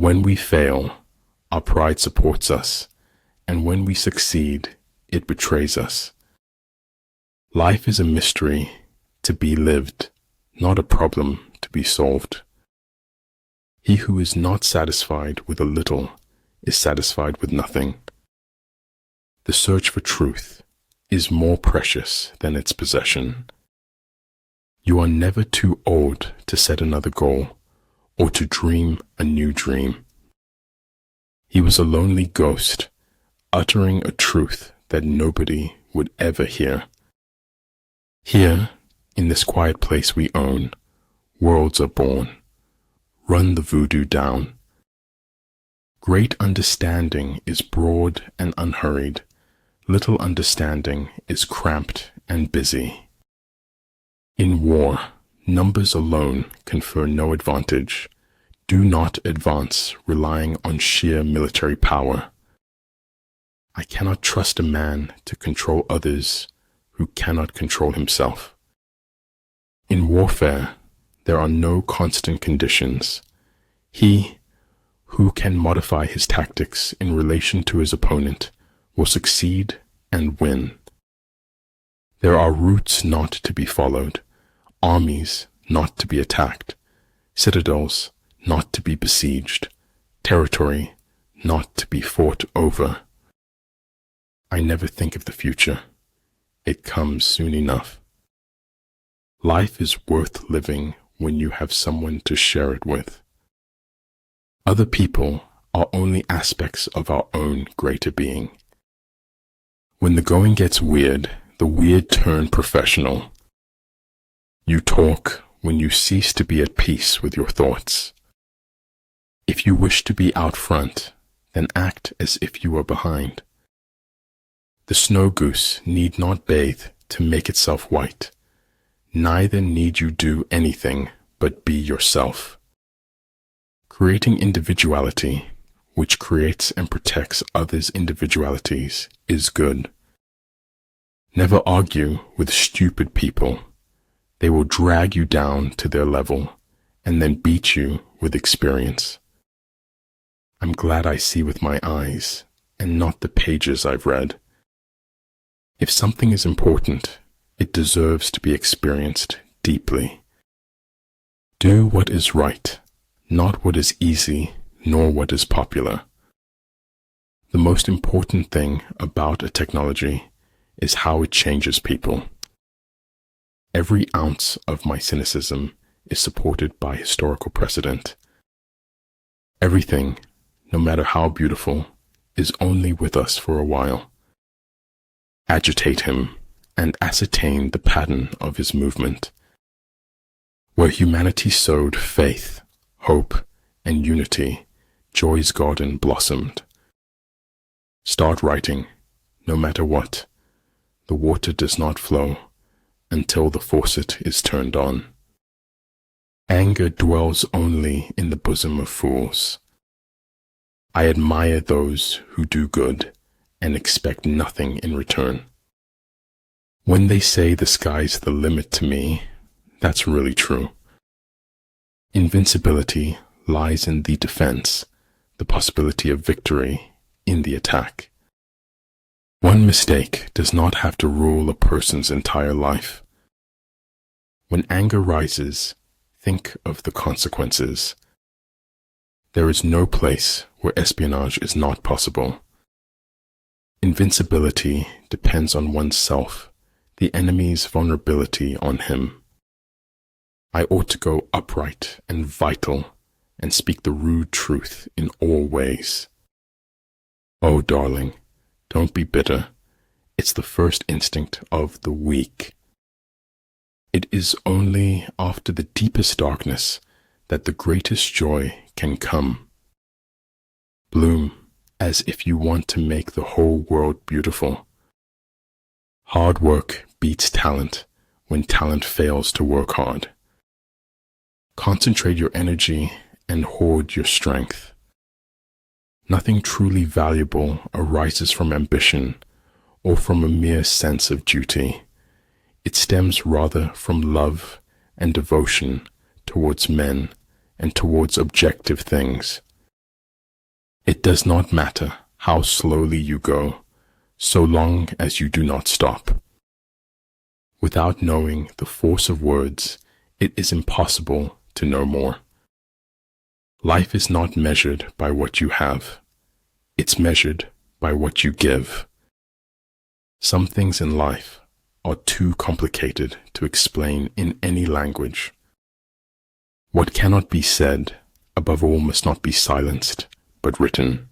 When we fail, our pride supports us, and when we succeed, it betrays us. Life is a mystery to be lived, not a problem to be solved. He who is not satisfied with a little is satisfied with nothing. The search for truth is more precious than its possession. You are never too old to set another goal or to dream a new dream. He was a lonely ghost, uttering a truth that nobody would ever hear. Here, in this quiet place we own, worlds are born. Run the voodoo down. Great understanding is broad and unhurried. Little understanding is cramped and busy. In war, numbers alone confer no advantage. Do not advance relying on sheer military power. I cannot trust a man to control others who cannot control himself. In warfare, there are no constant conditions. He who can modify his tactics in relation to his opponent will succeed and win. There are routes not to be followed, armies not to be attacked, citadels not to be besieged, territory not to be fought over. I never think of the future. It comes soon enough. Life is worth living when you have someone to share it with. Other people are only aspects of our own greater being. When the going gets weird, the weird turn professional. You talk when you cease to be at peace with your thoughts. If you wish to be out front, then act as if you were behind. The snow goose need not bathe to make itself white. Neither need you do anything but be yourself. Creating individuality, which creates and protects others' individualities, is good. Never argue with stupid people. They will drag you down to their level and then beat you with experience. I'm glad I see with my eyes and not the pages I've read. If something is important, it deserves to be experienced deeply. Do what is right, not what is easy, nor what is popular. The most important thing about a technology is how it changes people. Every ounce of my cynicism is supported by historical precedent. Everything, no matter how beautiful, is only with us for a while. Agitate him and ascertain the pattern of his movement. Where humanity sowed faith, hope, and unity, joy's garden blossomed. Start writing, no matter what. The water does not flow until the faucet is turned on. Anger dwells only in the bosom of fools. I admire those who do good and expect nothing in return. When they say the sky's the limit to me, that's really true. Invincibility lies in the defense, the possibility of victory in the attack. One mistake does not have to rule a person's entire life. When anger rises, think of the consequences. There is no place where espionage is not possible. Invincibility depends on oneself, the enemy's vulnerability on him. I ought to go upright and vital and speak the rude truth in all ways. Oh, darling, don't be bitter. It's the first instinct of the weak. It is only after the deepest darkness that the greatest joy can come. Bloom as if you want to make the whole world beautiful. Hard work beats talent when talent fails to work hard. Concentrate your energy and hoard your strength. Nothing truly valuable arises from ambition or from a mere sense of duty. It stems rather from love and devotion towards men and towards objective things. It does not matter how slowly you go, so long as you do not stop. Without knowing the force of words, it is impossible to know more. Life is not measured by what you have. It's measured by what you give. Some things in life are too complicated to explain in any language. What cannot be said, above all, must not be silenced, but written.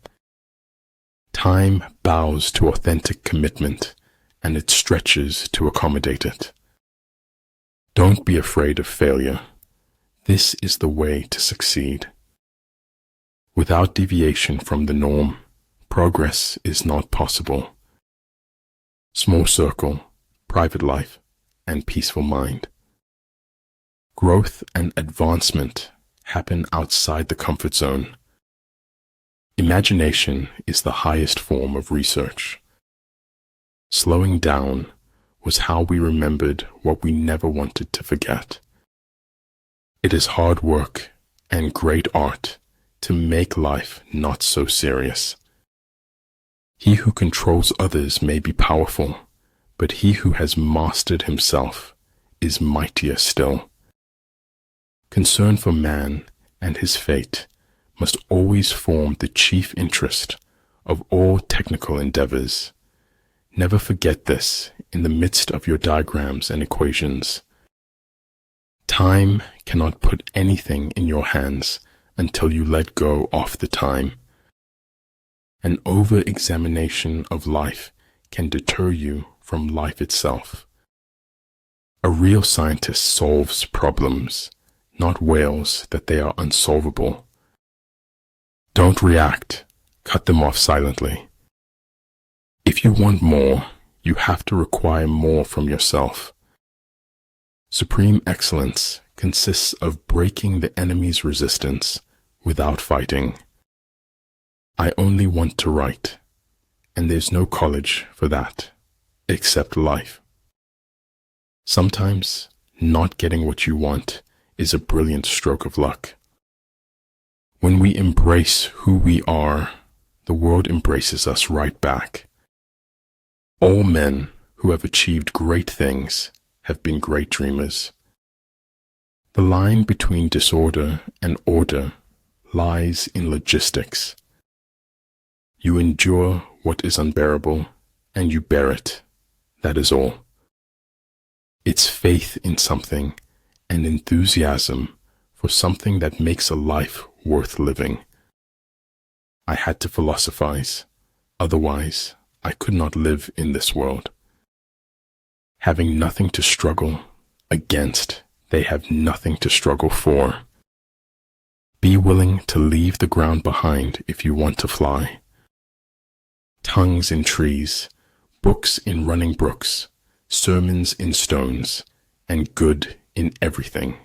Time bows to authentic commitment, and it stretches to accommodate it. Don't be afraid of failure. This is the way to succeed. Without deviation from the norm, progress is not possible. Small circle, private life, and peaceful mind. Growth and advancement happen outside the comfort zone. Imagination is the highest form of research. Slowing down was how we remembered what we never wanted to forget. It is hard work and great art to make life not so serious. He who controls others may be powerful, but he who has mastered himself is mightier still. Concern for man and his fate must always form the chief interest of all technical endeavors. Never forget this in the midst of your diagrams and equations. Time cannot put anything in your hands until you let go of the time. An over-examination of life can deter you from life itself. A real scientist solves problems, not wails that they are unsolvable. Don't react, cut them off silently. If you want more, you have to require more from yourself. Supreme excellence consists of breaking the enemy's resistance without fighting. I only want to write, and there's no college for that, except life. Sometimes, not getting what you want is a brilliant stroke of luck. When we embrace who we are, the world embraces us right back. All men who have achieved great things have been great dreamers. The line between disorder and order lies in logistics. You endure what is unbearable, and you bear it. That is all. It's faith in something and enthusiasm for something that makes a life worth living. I had to philosophize, otherwise I could not live in this world. Having nothing to struggle against, they have nothing to struggle for. Be willing to leave the ground behind if you want to fly. Tongues in trees, books in running brooks, sermons in stones, and good in everything.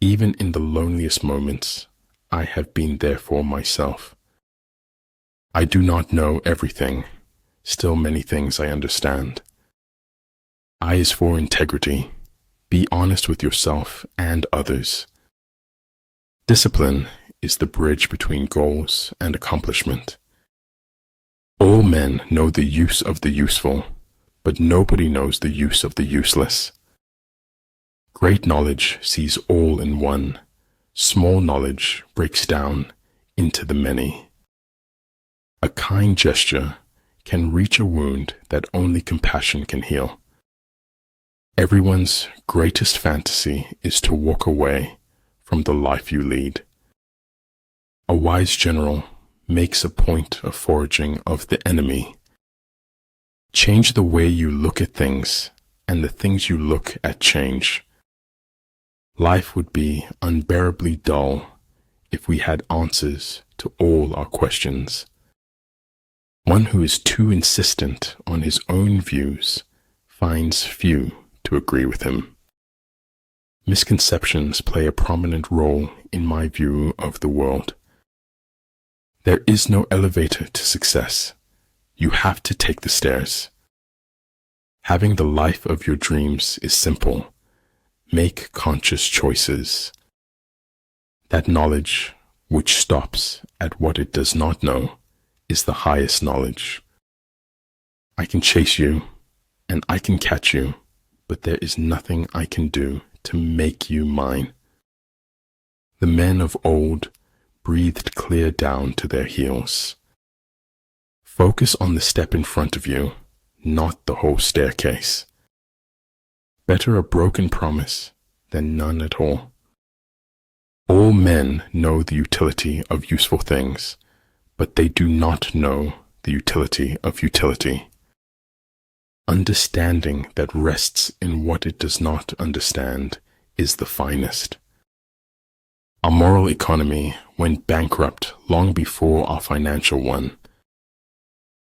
Even in the loneliest moments, I have been there for myself. I do not know everything, still many things I understand. I is for integrity. Be honest with yourself and others. Discipline is the bridge between goals and accomplishment. All men know the use of the useful, but nobody knows the use of the useless. Great knowledge sees all in one. Small knowledge breaks down into the many. A kind gesture can reach a wound that only compassion can heal. Everyone's greatest fantasy is to walk away from the life you lead. A wise general makes a point of foraging of the enemy. Change the way you look at things, and the things you look at change. Life would be unbearably dull if we had answers to all our questions. One who is too insistent on his own views finds few to agree with him. Misconceptions play a prominent role in my view of the world. There is no elevator to success. You have to take the stairs. Having the life of your dreams is simple. Make conscious choices. That knowledge which stops at what it does not know is the highest knowledge. I can chase you, and I can catch you, but there is nothing I can do to make you mine. The men of old breathed clear down to their heels. Focus on the step in front of you, not the whole staircase. Better a broken promise than none at all. All men know the utility of useful things, but they do not know the utility of utility. Understanding that rests in what it does not understand is the finest. Our moral economy went bankrupt long before our financial one.